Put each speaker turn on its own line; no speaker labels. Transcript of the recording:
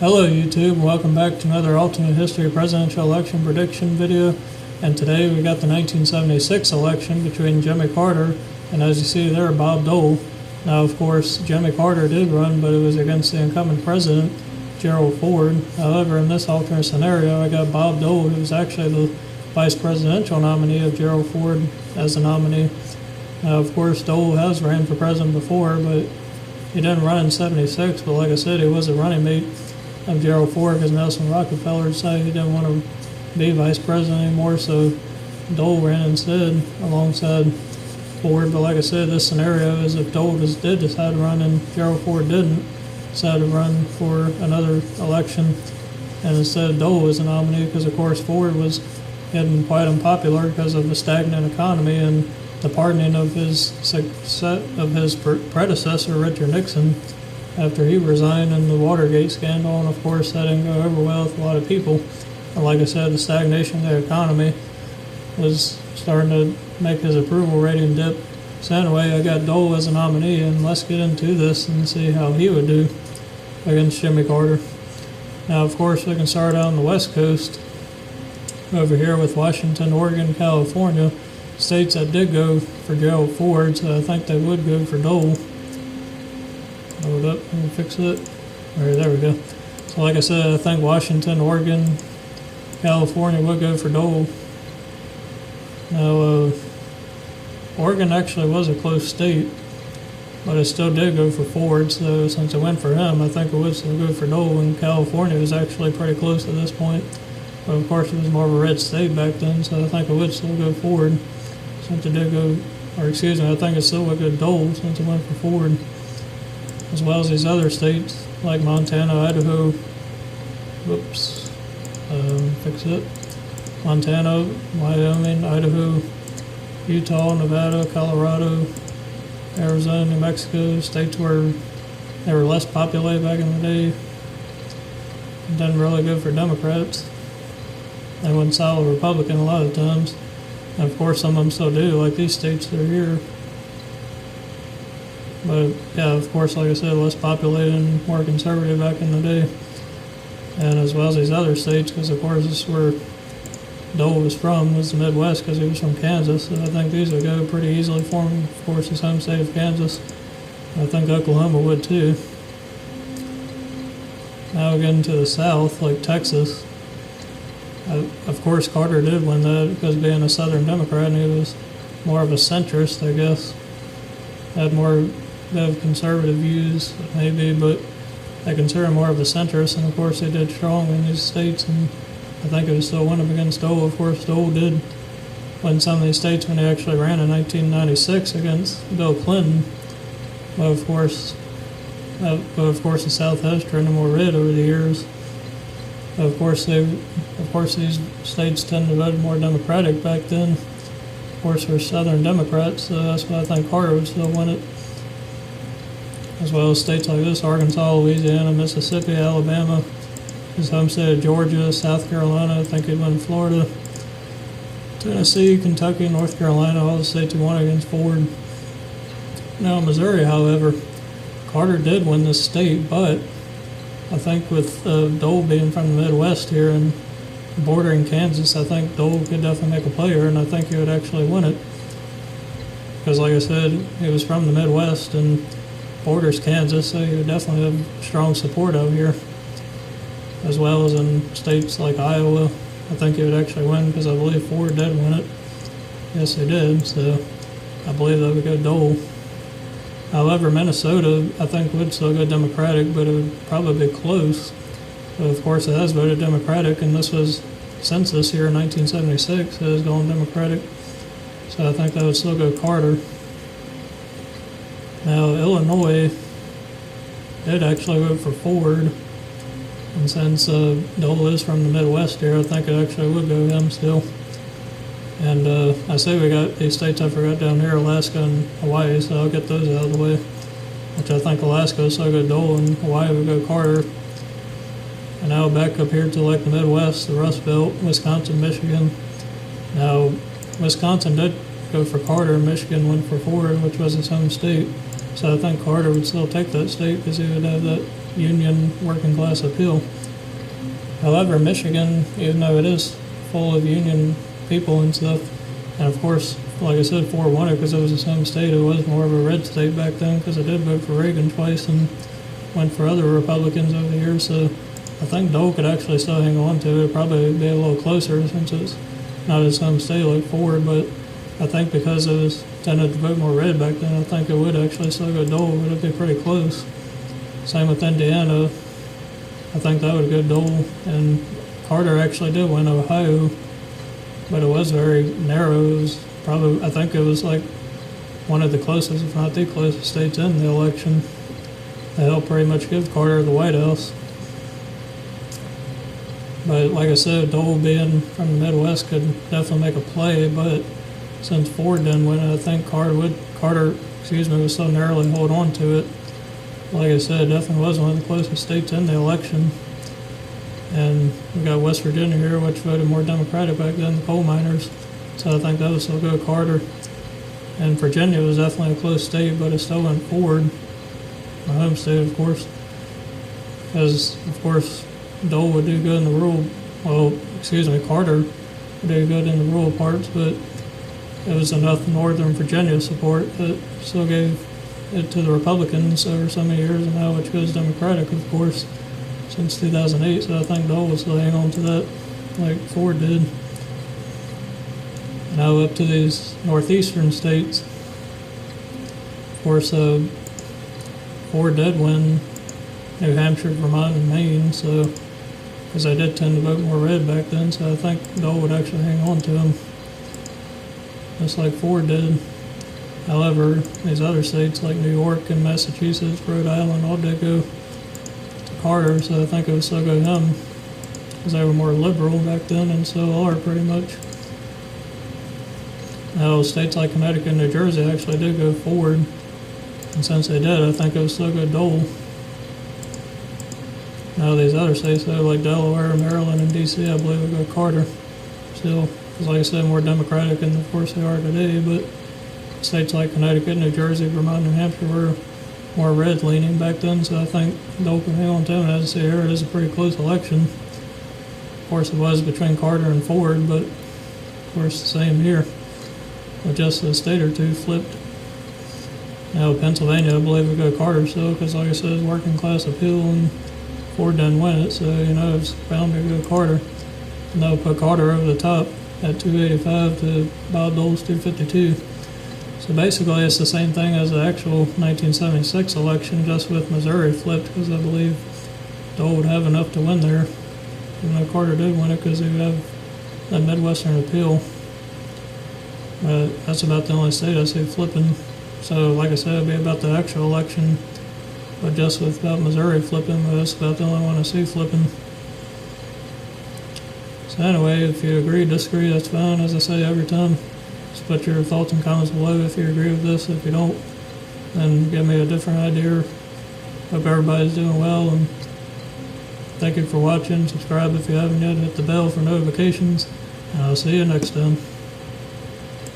Hello YouTube, welcome back to another alternate history presidential election prediction video. And today we got the 1976 election between Jimmy Carter and, as you see there, Bob Dole. Now of course Jimmy Carter did run, but it was against the incumbent president, Gerald Ford. However, in this alternate scenario I got Bob Dole, who was actually the vice presidential nominee of Gerald Ford, as the nominee. Now of course Dole has ran for president before, but he didn't run in 76, but like I said, he was a running mate of Gerald Ford because Nelson Rockefeller decided he didn't want to be vice president anymore, so Dole ran instead alongside Ford. But like I said, this scenario is if Dole did decide to run and Gerald Ford didn't decide to run for another election, and instead Dole was the nominee because of course Ford was getting quite unpopular because of the stagnant economy and the pardoning of his predecessor Richard Nixon after he resigned in the Watergate scandal, and of course that didn't go over well with a lot of people. And like I said, the stagnation of the economy was starting to make his approval rating dip. So anyway, I got Dole as a nominee, and let's get into this and see how he would do against Jimmy Carter. Now of course we can start out on the West Coast over here with Washington, Oregon, California, states that did go for Gerald Ford, so I think they would go for Dole. Hold up, let me fix it. Alright, there we go. So like I said, I think Washington, Oregon, California would go for Dole. Now, Oregon actually was a close state, but it still did go for Ford, so since it went for him, I think it would still go for Dole, and California was actually pretty close at this point. But of course it was more of a red state back then, so I think it would still go Ford, since it did go, or excuse me, I think it still would go Dole since it went for Ford. As well as these other states like Montana, Idaho, fix it, Montana, Wyoming, Idaho, Utah, Nevada, Colorado, Arizona, New Mexico, states where they were less populated back in the day. It didn't really go for Democrats. They wouldn't side with Republican a lot of times. And of course some of them still do, like these states that are here. But yeah, of course, like I said, less populated and more conservative back in the day. And as well as these other states, because of course this is where Dole was from, was the Midwest, because he was from Kansas. So I think these would go pretty easily for him. Of course, his home state of Kansas. I think Oklahoma would too. Now we get into the South, like Texas. Of course, Carter did win that because being a Southern Democrat, and he was more of a centrist, I guess. Had more of conservative views, maybe, but they consider him more of a centrist, and of course they did strong in these states, and I think it was still win against Dole. Of course, Dole did win some of these states when he actually ran in 1996 against Bill Clinton, but of course the South has turned more red over the years. Of course, these states tend to vote more Democratic back then. Of course, we're Southern Democrats, so that's why I think Carter would still win it. As well as states like this: Arkansas, Louisiana, Mississippi, Alabama, his home state of Georgia, South Carolina. I think he'd win Florida, Tennessee, Kentucky, North Carolina, all the states he won against Ford. Now, Missouri, however, Carter did win this state, but I think with Dole being from the Midwest here and bordering Kansas, I think Dole could definitely make a play here, and I think he would actually win it. Because like I said, he was from the Midwest and borders Kansas, so he would definitely have strong support out here. As well as in states like Iowa, I think he would actually win because I believe Ford did win it. Yes, he did, so I believe that would go Dole. However, Minnesota, I think, would still go Democratic, but it would probably be close. But of course, it has voted Democratic, and this was census here in 1976. It is going Democratic, so I think that would still go Carter. Now, Illinois did actually vote for Ford, and since Dole is from the Midwest here, I think it actually would go him still. And I say we got these states I forgot down here, Alaska and Hawaii, so I'll get those out of the way. Which I think Alaska is so good Dole, and Hawaii would go Carter. And now back up here to like the Midwest, the Rust Belt, Wisconsin, Michigan. Now, Wisconsin did go for Carter, and Michigan went for Ford, which was his home state. So I think Carter would still take that state because he would have that union working class appeal. However, Michigan, even though it is full of union people and stuff, and of course, like I said, Ford won it because it was the same state. It was more of a red state back then because it did vote for Reagan twice and went for other Republicans over the years. So I think Dole could actually still hang on to it. It'd probably be a little closer since it's not his home state like Ford, but I think because it was tended to vote more red back then, I think it would actually still go Dole, but it'd be pretty close. Same with Indiana. I think that would go Dole, and Carter actually did win Ohio, but it was very narrow. It was probably, I think it was like one of the closest, if not the closest states in the election. That helped pretty much give Carter the White House. But like I said, Dole being from the Midwest could definitely make a play, but since Ford didn't win it, I think Carter would so narrowly hold on to it. Like I said, it definitely was one of the closest states in the election. And we got West Virginia here, which voted more Democratic back then, the coal miners. So I think that would still go Carter. And Virginia was definitely a close state, but it still went Ford. My home state, of course. Because, of course, Dole would do good in the Carter would do good in the rural parts, but it was enough Northern Virginia support that still gave it to the Republicans over so many years, and now which goes Democratic, of course, since 2008. So I think Dole will still hang on to that like Ford did. Now up to these northeastern states. Of course, Ford did win New Hampshire, Vermont, and Maine, so because they did tend to vote more red back then, so I think Dole would actually hang on to them, just like Ford did. However, these other states like New York and Massachusetts, Rhode Island, all did go to Carter, so I think it would still go him, because they were more liberal back then and still are pretty much. Now, states like Connecticut and New Jersey actually did go Ford, and since they did, I think it would still go Dole. Now, these other states, though, like Delaware, Maryland, and D.C., I believe would go Carter still, because like I said, more Democratic, and of course they are today, but states like Connecticut, New Jersey, Vermont, New Hampshire were more red-leaning back then, so I think Dole can hang on to them. As I say here, it is a pretty close election. Of course, it was between Carter and Ford, but of course the same here, with just a state or two flipped. Now, Pennsylvania, I believe, would go Carter still, because like I said, it's working class appeal, and Ford didn't win it, so it's bound to go Carter. And that'll put Carter over the top at 285 to Bob Dole's 252. So basically, it's the same thing as the actual 1976 election, just with Missouri flipped, because I believe Dole would have enough to win there, even though Carter did win it because he would have that Midwestern appeal. But that's about the only state I see flipping. So, like I said, it'd be about the actual election, but just with about Missouri flipping, but that's about the only one I see flipping. So anyway, if you agree, disagree, that's fine. As I say every time, just put your thoughts and comments below if you agree with this. If you don't, then give me a different idea. Hope everybody's doing well, and thank you for watching. Subscribe if you haven't yet. Hit the bell for notifications, and I'll see you next time.